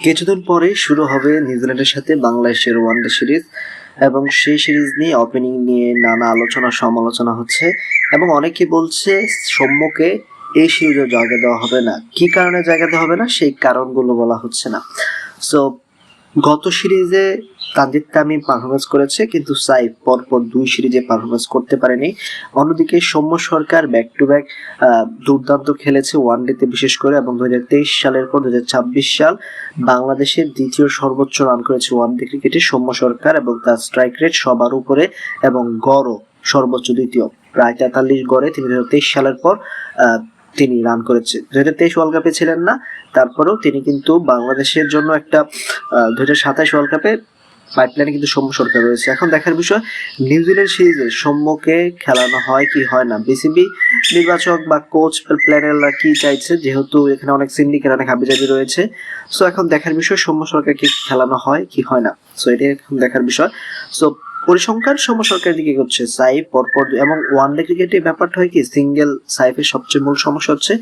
কিছুদিন পরে শুরু হবে নিউজিল্যান্ডের সাথে বাংলাদেশের ওয়ানডে সিরিজ এবং সেই সিরিজ নিয়ে ওপেনিং নিয়ে নানা আলোচনা সমালোচনা হচ্ছে এবং অনেকে বলছে সৌম্যকে এই সিরিজে জায়গা দেওয়া হবে না। কি কারণে জায়গা দেওয়া হবে না সেই কারণগুলো বলা হচ্ছে না। সো গত সিরিজে তানজিদ তামিম পারফরমেন্স করেছে, কিন্তু সাইফ পরপর দুই সিরিজে পারফরমেন্স করতে পারেনি। অন্যদিকে সৌম্য সরকার ব্যাক টু ব্যাক দুর্দান্ত খেলেছে ওয়ানডেতে বিশেষ করে, এবং 2023 সালের পর 2026 সাল বাংলাদেশের দ্বিতীয় সর্বোচ্চ রান করেছে ওয়ানডে ক্রিকেটে সৌম্য সরকার, এবং তার স্ট্রাইক রেট সবার উপরে এবং গড়ও সর্বোচ্চ দ্বিতীয়, প্রায় 43 গড়ে তিনি 2023 সালের পর তিনি রান করেছে। 2023 ওয়ার্ল্ড কাপে ছিলেন না, তারপরেও তিনি কিন্তু বাংলাদেশের জন্য একটা 2027 ওয়ার্ল্ড কাপে পাইপলাইনে কিন্তু সৌম্য সরকার রয়েছে। এখন দেখার বিষয় নিউজিল্যান্ড সিরিজে সৌম্যকে খেলানো হয় কি হয় না। বিসিবি নির্বাচক বা কোচ প্ল্যানাররা কি চাইছে, যেহেতু এখানে অনেক সিন্ডিকেট অনেক হাবিজাবি রয়েছে। সো এখন দেখার বিষয় সৌম্য সরকারকে খেলানো হয় কি হয় না। সো এটাই এখন দেখার বিষয়। সো পরিসংখ্যান সৌম্য সরকারের দিকে হচ্ছে সাইফ পরপর, এবং ওয়ানডে ক্রিকেটে ব্যাপারটা হয় কি, সিঙ্গেল সাইফের সবচেয়ে মূল সমস্যা হচ্ছে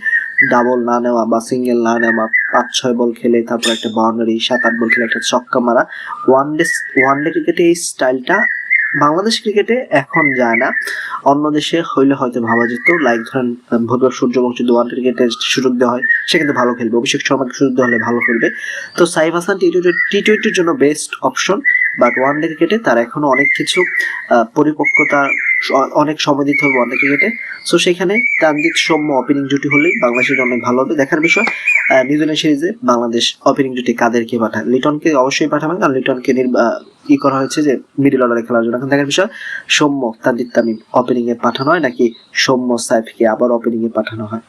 ডাবল না নেওয়া বা সিঙ্গেল না নেওয়া। 5-6 বল খেলে তারপর একটা বাউন্ডারি, 7-8 বল খেলে একটা ছক্কা মারা। ওয়ানডে ক্রিকেটে এই স্টাইলটা বাংলাদেশ ক্রিকেটে এখন যায় না। অন্য দেশে হইলে হয়তো ভাবা যেত, লাইক ধরেন ভুবনেশ্বর সূর্যবংশী ওয়ানডে ক্রিকেটে সুযোগ দেওয়া হয়, সে কিন্তু ভালো খেলবে। অভিষেক শর্মাকে সুযোগ দেওয়া হলে ভালো খেলবে। তো সাইফ হাসান টি-20-র জন্য বেস্ট অপশন, বাট ওয়ানডে ক্রিকেটে তার এখনো অনেক কিছু পরিপক্কতা, অনেক সময় দিতে হবে ওয়ানডে ক্রিকেটে। সো সেখানে তানজিদ সৌম্য ওপেনিং জুটি হলেই বাংলাদেশের জন্য ভালো হবে। দেখার বিষয় নিউজিল্যান্ড সিরিজে বাংলাদেশ ওপেনিং জুটি কাদেরকে পাঠায়। লিটনকে অবশ্যই পাঠাবে, কারণ লিটনকে করা হয়েছে যে মিডল অর্ডারে খেলার জন্য। এখন দেখার বিষয় সৌম্য তানজিদ তামিম ওপেনিং এ পাঠানো হয় নাকি সৌম্য সাইফকে আবার ওপেনিং এ পাঠানো হয়।